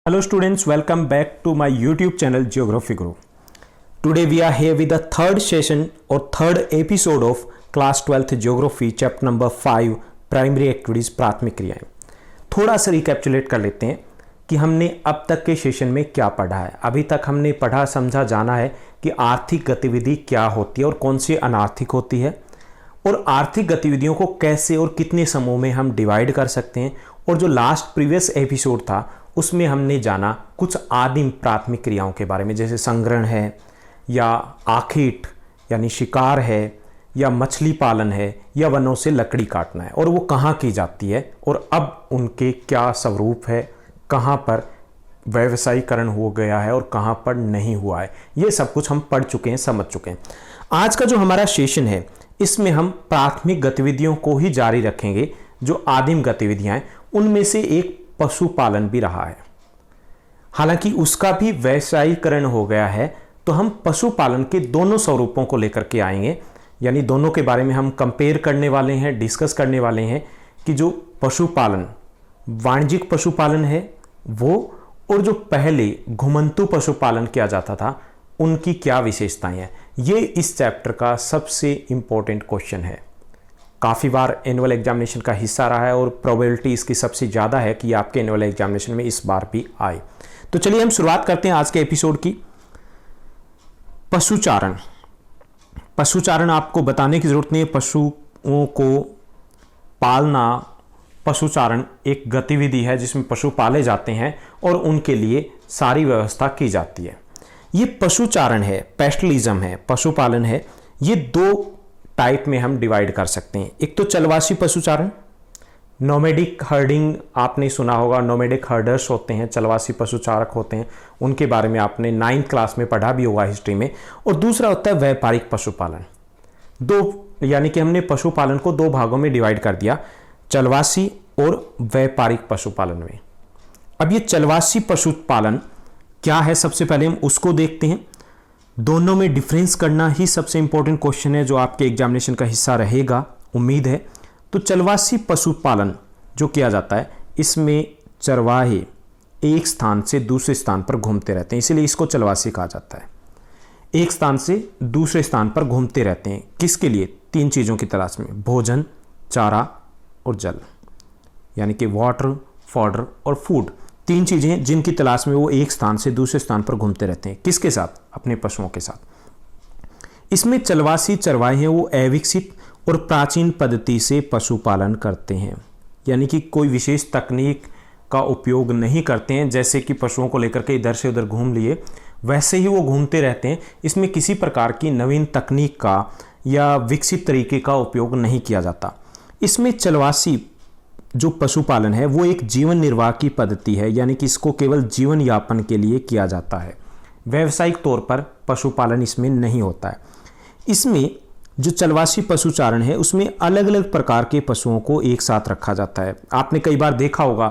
Hello students, welcome back to my YouTube channel Geography Guru. Today we are here with the third session or third episode of class 12th Geography chapter number 5 primary activities प्राथमिक क्रियाएं। थोड़ा सा recapitulate कर लेते हैं कि हमने अब तक के सेशन में क्या पढ़ा है। अभी तक हमने पढ़ा समझा जाना है कि आर्थिक गतिविधि क्या होती है और कौन सी अनार्थिक होती है, और आर्थिक गतिविधियों को कैसे और कितने समूह में हम डिवाइड कर सकते हैं। और जो लास्ट प्रीवियस एपिसोड था उसमें हमने जाना कुछ आदिम प्राथमिक क्रियाओं के बारे में, जैसे संग्रहण है या आखेट यानी शिकार है या मछली पालन है या वनों से लकड़ी काटना है, और वो कहाँ की जाती है और अब उनके क्या स्वरूप है, कहाँ पर व्यवसायीकरण हो गया है और कहाँ पर नहीं हुआ है। ये सब कुछ हम पढ़ चुके हैं, समझ चुके हैं। आज का जो हमारा सेशन है इसमें हम प्राथमिक गतिविधियों को ही जारी रखेंगे। जो आदिम गतिविधियां हैं उनमें से एक पशुपालन भी रहा है, हालांकि उसका भी व्यवसायीकरण हो गया है। तो हम पशुपालन के दोनों स्वरूपों को लेकर के आएंगे, यानी दोनों के बारे में हम कंपेयर करने वाले हैं, डिस्कस करने वाले हैं कि जो पशुपालन वाणिज्यिक पशुपालन है वो, और जो पहले घुमंतु पशुपालन किया जाता था उनकी क्या विशेषताएं हैं। ये इस चैप्टर का सबसे इंपॉर्टेंट क्वेश्चन है। काफ़ी बार एनुअल एग्जामिनेशन का हिस्सा रहा है और प्रोबेबिलिटी इसकी सबसे ज़्यादा है कि आपके एनुअल एग्जामिनेशन में इस बार भी आए। तो चलिए हम शुरुआत करते हैं आज के एपिसोड की। पशुचारण। पशुचारण आपको बताने की जरूरत नहीं है। पशुओं को पालना, पशुचारण एक गतिविधि है जिसमें पशु पाले जाते हैं और उनके लिए सारी व्यवस्था की जाती है। ये पशुचारण है, पेस्टलिज्म है, पशुपालन है। ये दो टाइप में हम डिवाइड कर सकते हैं। एक तो चलवासी पशुचारण, नोमेडिक हर्डिंग आपने सुना होगा। नोमेडिक हर्डर्स होते हैं, चलवासी पशुचारक होते हैं, उनके बारे में आपने 9th क्लास में पढ़ा भी होगा हिस्ट्री में। और दूसरा होता है व्यापारिक पशुपालन। दो, यानी कि हमने पशुपालन को दो भागों में डिवाइड कर दिया, चलवासी और व्यापारिक पशुपालन में। अब ये चलवासी पशुपालन क्या है, सबसे पहले हम उसको देखते हैं। दोनों में डिफरेंस करना ही सबसे इंपॉर्टेंट क्वेश्चन है जो आपके एग्जामिनेशन का हिस्सा रहेगा, उम्मीद है। तो चलवासी पशुपालन जो किया जाता है इसमें चरवाहे एक स्थान से दूसरे स्थान पर घूमते रहते हैं, इसीलिए इसको चलवासी कहा जाता है। एक स्थान से दूसरे स्थान पर घूमते रहते हैं, किसके लिए? तीन चीज़ों की तलाश में, भोजन, चारा और जल, यानी कि वाटर, फॉडर और फूड। तीन चीज़ें जिनकी तलाश में वो एक स्थान से दूसरे स्थान पर घूमते रहते हैं। किसके साथ? अपने पशुओं के साथ। इसमें चलवासी चरवाहे हैं वो अविकसित और प्राचीन पद्धति से पशुपालन करते हैं, यानी कि कोई विशेष तकनीक का उपयोग नहीं करते हैं। जैसे कि पशुओं को लेकर के इधर से उधर घूम लिए, वैसे ही वो घूमते रहते हैं। इसमें किसी प्रकार की नवीन तकनीक का या विकसित तरीके का उपयोग नहीं किया जाता। इसमें चलवासी जो पशुपालन है वो एक जीवन निर्वाह की पद्धति है, यानी कि इसको केवल जीवन यापन के लिए किया जाता है। व्यावसायिक तौर पर पशुपालन इसमें नहीं होता है। इसमें जो चलवासी पशुचारण है उसमें अलग अलग प्रकार के पशुओं को एक साथ रखा जाता है। आपने कई बार देखा होगा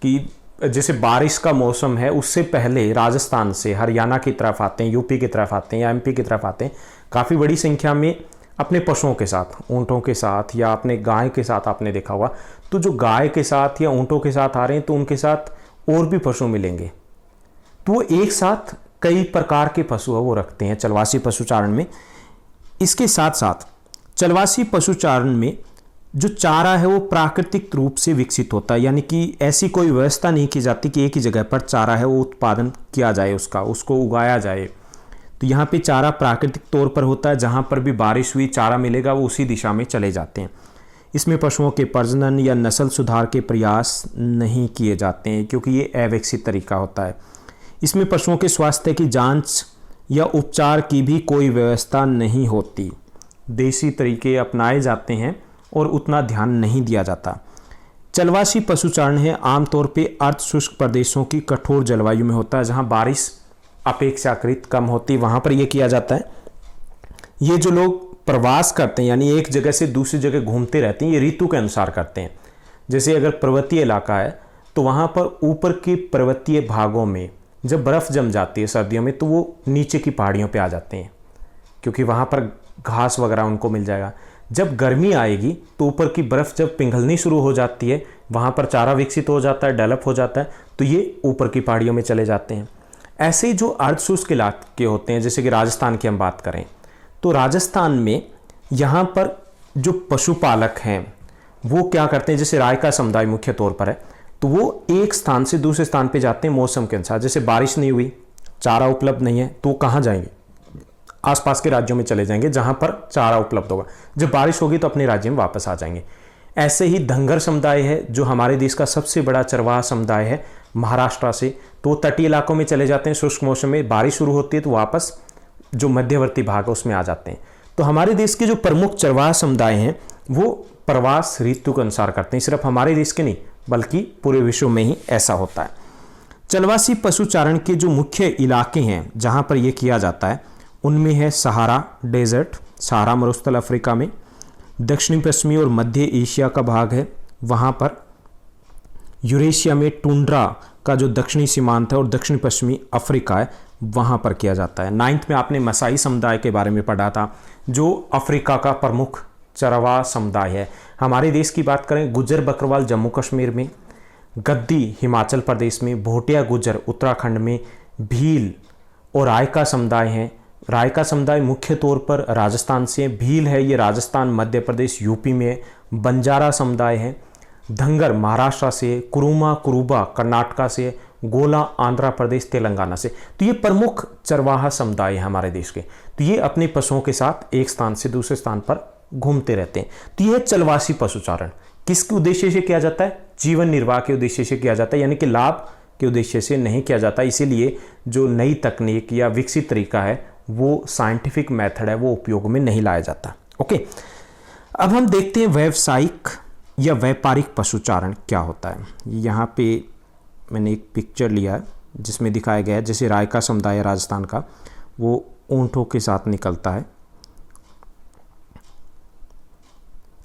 कि जैसे बारिश का मौसम है उससे पहले राजस्थान से हरियाणा की तरफ आते हैं, यूपी की तरफ आते हैं या एमपी की तरफ आते हैं, काफ़ी बड़ी संख्या में अपने पशुओं के साथ, ऊँटों के साथ या अपने गाय के साथ आपने देखा होगा। तो जो गाय के साथ या ऊँटों के साथ आ रहे हैं तो उनके साथ और भी पशु मिलेंगे, तो वो एक साथ कई प्रकार के पशु है वो रखते हैं चलवासी पशुचारण में। इसके साथ साथ चलवासी पशुचारण में जो चारा है वो प्राकृतिक रूप से विकसित होता है, यानी कि ऐसी कोई व्यवस्था नहीं की जाती कि एक ही जगह पर चारा है वो उत्पादन किया जाए, उसको उगाया जाए। तो यहाँ पे चारा प्राकृतिक तौर पर होता है, जहाँ पर भी बारिश हुई चारा मिलेगा वो उसी दिशा में चले जाते हैं। इसमें पशुओं के प्रजनन या नस्ल सुधार के प्रयास नहीं किए जाते हैं क्योंकि ये अविकसित तरीका होता है। इसमें पशुओं के स्वास्थ्य की जांच या उपचार की भी कोई व्यवस्था नहीं होती। देसी तरीके अपनाए जाते हैं और उतना ध्यान नहीं दिया जाता। चलवासी पशुचारण है आमतौर पे अर्ध शुष्क प्रदेशों की कठोर जलवायु में होता है, जहाँ बारिश अपेक्षाकृत कम होती, वहाँ पर यह किया जाता है। ये जो लोग प्रवास करते हैं यानी एक जगह से दूसरी जगह घूमते रहते हैं, ये ऋतु के अनुसार करते हैं। जैसे अगर पर्वतीय इलाका है तो वहाँ पर ऊपर के पर्वतीय भागों में जब बर्फ़ जम जाती है सर्दियों में तो वो नीचे की पहाड़ियों पे आ जाते हैं क्योंकि वहाँ पर घास वगैरह उनको मिल जाएगा। जब गर्मी आएगी तो ऊपर की बर्फ़ जब पिघलनी शुरू हो जाती है, वहाँ पर चारा विकसित हो जाता है, डेवलप हो जाता है, तो ये ऊपर की पहाड़ियों में चले जाते हैं। ऐसे ही जो अर्धशुष्क इलाके होते हैं, जैसे कि राजस्थान की हम बात करें, तो राजस्थान में यहाँ पर जो पशुपालक हैं वो क्या करते हैं, जैसे राय का समुदाय मुख्य तौर पर है, तो वो एक स्थान से दूसरे स्थान पे जाते हैं मौसम के अनुसार। जैसे बारिश नहीं हुई, चारा उपलब्ध नहीं है, तो वो कहाँ जाएंगे? आसपास के राज्यों में चले जाएंगे जहां पर चारा उपलब्ध होगा। जब बारिश होगी तो अपने राज्य में वापस आ जाएंगे। ऐसे ही धंगर समुदाय है जो हमारे देश का सबसे बड़ा चरवाहा समुदाय है महाराष्ट्र से, तो तटीय इलाकों में चले जाते हैं। शुष्क मौसम में बारिश शुरू होती है तो वापस जो मध्यवर्ती भाग है उसमें आ जाते हैं। तो हमारे देश के जो प्रमुख चरवाहा समुदाय हैं वो प्रवास ऋतु के अनुसार करते हैं। सिर्फ हमारे देश के नहीं बल्कि पूरे विश्व में ही ऐसा होता है। चलवासी पशुचारण के जो मुख्य इलाके हैं जहां पर यह किया जाता है उनमें है सहारा डेजर्ट, सहारा मरुस्थल अफ्रीका में, दक्षिणी पश्चिमी और मध्य एशिया का भाग है वहाँ पर, यूरेशिया में टुंड्रा का जो दक्षिणी सीमांत है और दक्षिण पश्चिमी अफ्रीका है वहाँ पर किया जाता है। 9th में आपने मसाई समुदाय के बारे में पढ़ा था जो अफ्रीका का प्रमुख चरवाहा समुदाय है। हमारे देश की बात करें, गुज्जर बकरवाल जम्मू कश्मीर में, गद्दी हिमाचल प्रदेश में, भोटिया गुज्जर उत्तराखंड में, भील और राय का समुदाय है। राय का समुदाय मुख्य तौर पर राजस्थान से, भील है ये राजस्थान मध्य प्रदेश यूपी में, बंजारा समुदाय है, धंगर महाराष्ट्र से, कुरुमा कुरुबा कर्नाटका से, गोला आंध्र प्रदेश तेलंगाना से। तो ये प्रमुख चरवाहा समुदाय है हमारे देश के। तो ये अपने पशुओं के साथ एक स्थान से दूसरे स्थान पर घूमते रहते हैं। तो यह चलवासी पशुचारण किसके उद्देश्य से किया जाता है? जीवन निर्वाह के उद्देश्य से किया जाता है, यानी कि लाभ के उद्देश्य से नहीं किया जाता। इसीलिए जो नई तकनीक या विकसित तरीका है वो साइंटिफिक मेथड है वो उपयोग में नहीं लाया जाता। ओके, अब हम देखते हैं व्यावसायिक या व्यापारिक पशुचारण क्या होता है। यहाँ पे मैंने एक पिक्चर लिया है जिसमें दिखाया गया है जैसे राय का समुदाय है राजस्थान का, वो ऊंटों के साथ निकलता है।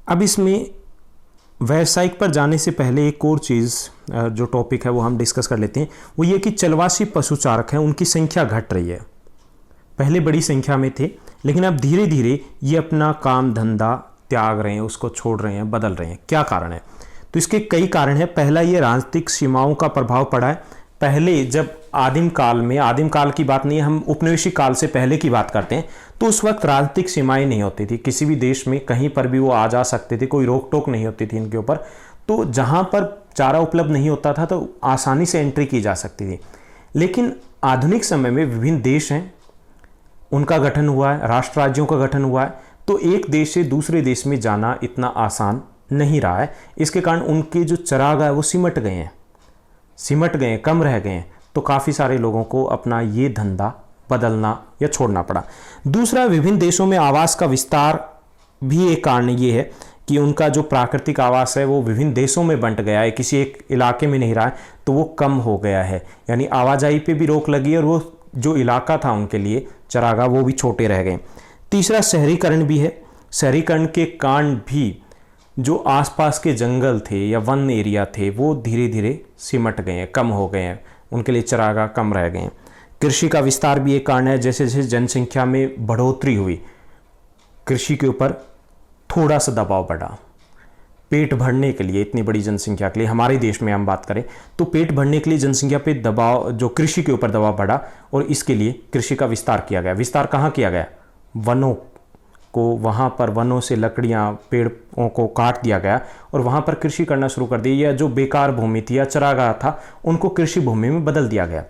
अब इसमें व्यावसायिक पर जाने से पहले एक और चीज़ जो टॉपिक है वो हम डिस्कस कर लेते हैं, वो ये कि चलवासी पशुचारक हैं उनकी संख्या घट रही है। पहले बड़ी संख्या में थे लेकिन अब धीरे धीरे ये अपना काम धंधा त्याग रहे हैं, उसको छोड़ रहे हैं, बदल रहे हैं। क्या कारण है? तो इसके कई कारण हैं। पहला ये राजनीतिक सीमाओं का प्रभाव पड़ा है। पहले जब आदिम काल में, आदिम काल की बात नहीं है, हम उपनिवेशिक काल से पहले की बात करते हैं, तो उस वक्त राजनीतिक सीमाएं नहीं होती थी। किसी भी देश में कहीं पर भी वो आ जा सकते थे, कोई रोक टोक नहीं होती थी इनके ऊपर। तो जहां पर चारा उपलब्ध नहीं होता था तो आसानी से एंट्री की जा सकती थी। लेकिन आधुनिक समय में विभिन्न देश हैं, उनका गठन हुआ है, राष्ट्र राज्यों का गठन हुआ है, तो एक देश से दूसरे देश में जाना इतना आसान नहीं रहा है। इसके कारण उनके जो चरागाह है वो सिमट गए हैं, कम रह गए हैं। तो काफ़ी सारे लोगों को अपना ये धंधा बदलना या छोड़ना पड़ा। दूसरा, विभिन्न देशों में आवास का विस्तार भी एक कारण ये है कि उनका जो प्राकृतिक आवास है वो विभिन्न देशों में बंट गया है, किसी एक इलाके में नहीं रहा है, तो वो कम हो गया है। यानी आवाजाही पे भी रोक लगी और वो जो इलाका था उनके लिए चरागाह वो भी छोटे रह गए। तीसरा, शहरीकरण भी है। शहरीकरण के कारण भी जो आसपास के जंगल थे या वन एरिया थे वो धीरे धीरे सिमट गए हैं, कम हो गए हैं, उनके लिए चरागाह कम रह गए हैं। कृषि का विस्तार भी एक कारण है। जैसे जैसे जनसंख्या में बढ़ोतरी हुई, कृषि के ऊपर थोड़ा सा दबाव बढ़ा। पेट भरने के लिए, इतनी बड़ी जनसंख्या के लिए, हमारे देश में हम बात करें तो पेट भरने के लिए जनसंख्या पे दबाव, जो कृषि के ऊपर दबाव बढ़ा और इसके लिए कृषि का विस्तार किया गया। विस्तार कहाँ किया गया? वनों को, वहाँ पर वनों से लकड़ियाँ, पेड़ों को काट दिया गया और वहाँ पर कृषि करना शुरू कर दी, या जो बेकार भूमि थी या चरागाह था उनको कृषि भूमि में बदल दिया गया।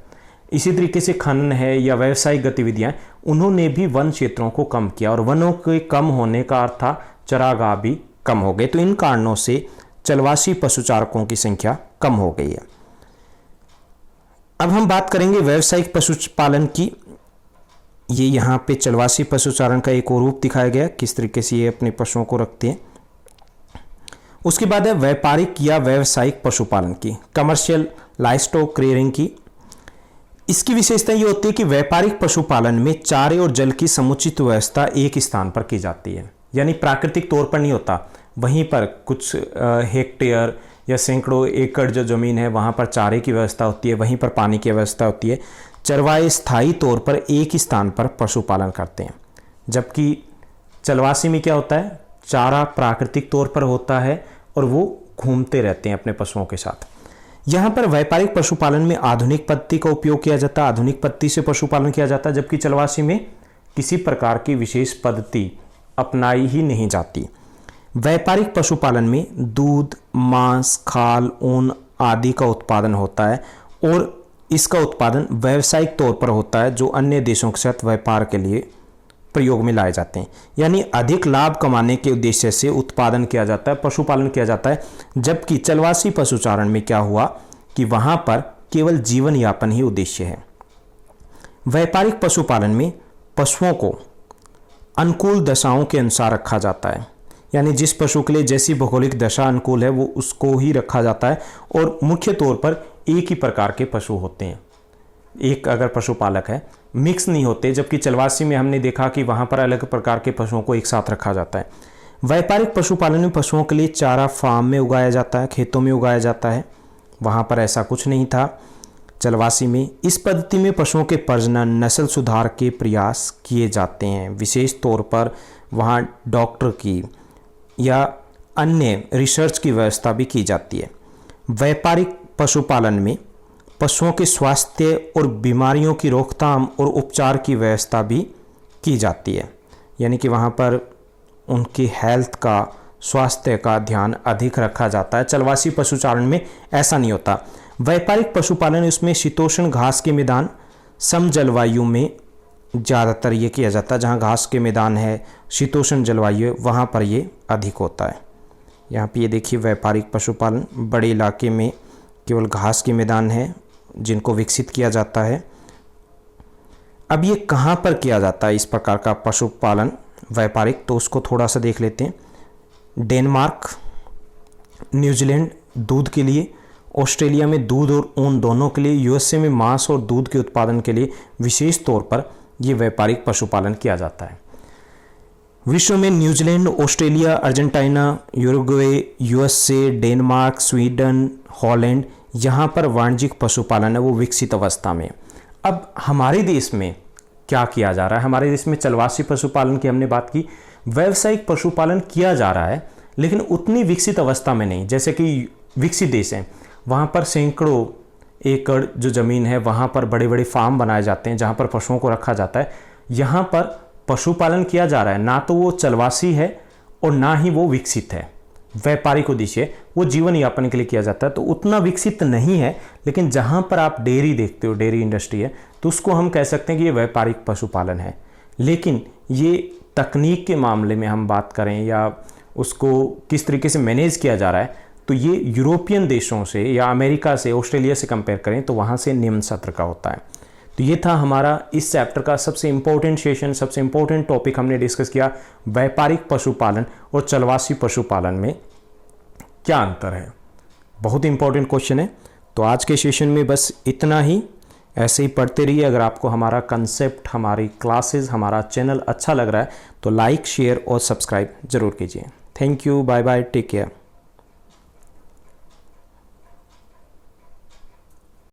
इसी तरीके से खनन है या व्यावसायिक गतिविधियाँ, उन्होंने भी वन क्षेत्रों को कम किया और वनों के कम होने का अर्थ था चरागाह भी कम हो गए। तो इन कारणों से चलवासी पशुचारकों की संख्या कम हो गई है। अब हम बात करेंगे व्यावसायिक पशुपालन की। ये यहाँ पे चलवासी पशुचारण का एक और रूप दिखाया गया, किस तरीके से ये अपने पशुओं को रखते हैं। उसके बाद है व्यापारिक या व्यावसायिक पशुपालन की, कमर्शियल लाइवस्टॉक रेयरिंग की। इसकी विशेषता ये होती है कि व्यापारिक पशुपालन में चारे और जल की समुचित व्यवस्था एक स्थान पर की जाती है, यानी प्राकृतिक तौर पर नहीं होता। वहीं पर कुछ हेक्टेयर या सैकड़ों एकड़ जो जमीन है वहाँ पर चारे की व्यवस्था होती है, वहीं पर पानी की व्यवस्था होती है। चरवाहे स्थायी तौर पर एक ही स्थान पर पशुपालन करते हैं, जबकि चलवासी में क्या होता है? चारा प्राकृतिक तौर पर होता है और वो घूमते रहते हैं अपने पशुओं के साथ। यहाँ पर व्यापारिक पशुपालन में आधुनिक पद्धति का उपयोग किया जाता है, आधुनिक पद्धति से पशुपालन किया जाता है, जबकि चलवासी में किसी प्रकार की विशेष पद्धति अपनाई ही नहीं जाती। व्यापारिक पशुपालन में दूध, मांस, खाल, ऊन आदि का उत्पादन होता है और इसका उत्पादन व्यावसायिक तौर पर होता है जो अन्य देशों के साथ व्यापार के लिए प्रयोग में लाए जाते हैं। यानी अधिक लाभ कमाने के उद्देश्य से उत्पादन किया जाता है, पशुपालन किया जाता है। जबकि चलवासी पशुचारण में क्या हुआ कि वहां पर केवल जीवन यापन ही उद्देश्य है। व्यापारिक पशुपालन में पशुओं को अनुकूल दशाओं के अनुसार रखा जाता है, यानी जिस पशु के लिए जैसी भौगोलिक दशा अनुकूल है वो उसको ही रखा जाता है और मुख्य तौर पर एक ही प्रकार के पशु होते हैं। एक अगर पशुपालक है, मिक्स नहीं होते, जबकि चलवासी में हमने देखा कि वहां पर अलग प्रकार के पशुओं को एक साथ रखा जाता है। व्यापारिक पशुपालन में पशुओं के लिए चारा फार्म में उगाया जाता है, खेतों में उगाया जाता है, वहां पर ऐसा कुछ नहीं था चलवासी में। इस पद्धति में पशुओं के प्रजनन, नस्ल सुधार के प्रयास किए जाते हैं। विशेष तौर पर वहां डॉक्टर की या अन्य रिसर्च की व्यवस्था भी की जाती है। व्यापारिक पशुपालन में पशुओं के स्वास्थ्य और बीमारियों की रोकथाम और उपचार की व्यवस्था भी की जाती है, यानी कि वहाँ पर उनकी हेल्थ का, स्वास्थ्य का ध्यान अधिक रखा जाता है। चलवासी पशुचारण में ऐसा नहीं होता। व्यापारिक पशुपालन उसमें शीतोष्ण घास के मैदान, सम जलवायु में ज़्यादातर ये किया जाता है। जहाँ घास के मैदान है, शीतोष्ण जलवायु, वहाँ पर ये अधिक होता है। यहाँ पे ये देखिए व्यापारिक पशुपालन, बड़े इलाके में केवल घास के मैदान है जिनको विकसित किया जाता है। अब ये कहाँ पर किया जाता है इस प्रकार का पशुपालन व्यापारिक, तो उसको थोड़ा सा देख लेते हैं। डेनमार्क, न्यूजीलैंड दूध के लिए, ऑस्ट्रेलिया में दूध और ऊन दोनों के लिए, यूएसए में मांस और दूध के उत्पादन के लिए विशेष तौर पर यह व्यापारिक पशुपालन किया जाता है। विश्व में New Zealand, Australia, Argentina, Uruguay, USA, Denmark, Sweden, Holland, यहाँ पर वाणिज्यिक पशुपालन है वो विकसित अवस्था में। अब हमारे देश में क्या किया जा रहा है? हमारे देश में चलवासी पशुपालन की हमने बात की, व्यावसायिक पशुपालन किया जा रहा है लेकिन उतनी विकसित अवस्था में नहीं। जैसे कि विकसित देश हैं वहाँ पर सैकड़ों एकड़ जो ज़मीन है वहाँ पर बड़े बड़े फार्म बनाए जाते हैं जहाँ पर पशुओं को रखा जाता है। यहाँ पर पशुपालन किया जा रहा है, ना तो वो चलवासी है और ना ही वो विकसित है। व्यापारिक उद्देश्य वो जीवन यापन के लिए किया जाता है, तो उतना विकसित नहीं है। लेकिन जहाँ पर आप डेयरी देखते हो, डेयरी इंडस्ट्री है, तो उसको हम कह सकते हैं कि ये व्यापारिक पशुपालन है। लेकिन ये तकनीक के मामले में हम बात करें या उसको किस तरीके से मैनेज किया जा रहा है, तो ये यूरोपियन देशों से या अमेरिका से, ऑस्ट्रेलिया से कंपेयर करें तो वहाँ से निम्न सत्र का होता है। तो ये था हमारा इस चैप्टर का सबसे इम्पोर्टेंट सेशन, सबसे इम्पोर्टेंट टॉपिक हमने डिस्कस किया, व्यापारिक पशुपालन और चलवासी पशुपालन में क्या अंतर है। बहुत इंपॉर्टेंट क्वेश्चन है। तो आज के सेशन में बस इतना ही। ऐसे ही पढ़ते रहिए। अगर आपको हमारा कंसेप्ट, हमारी क्लासेस, हमारा चैनल अच्छा लग रहा है तो लाइक, शेयर और सब्सक्राइब जरूर कीजिए। Thank you, bye bye, take care.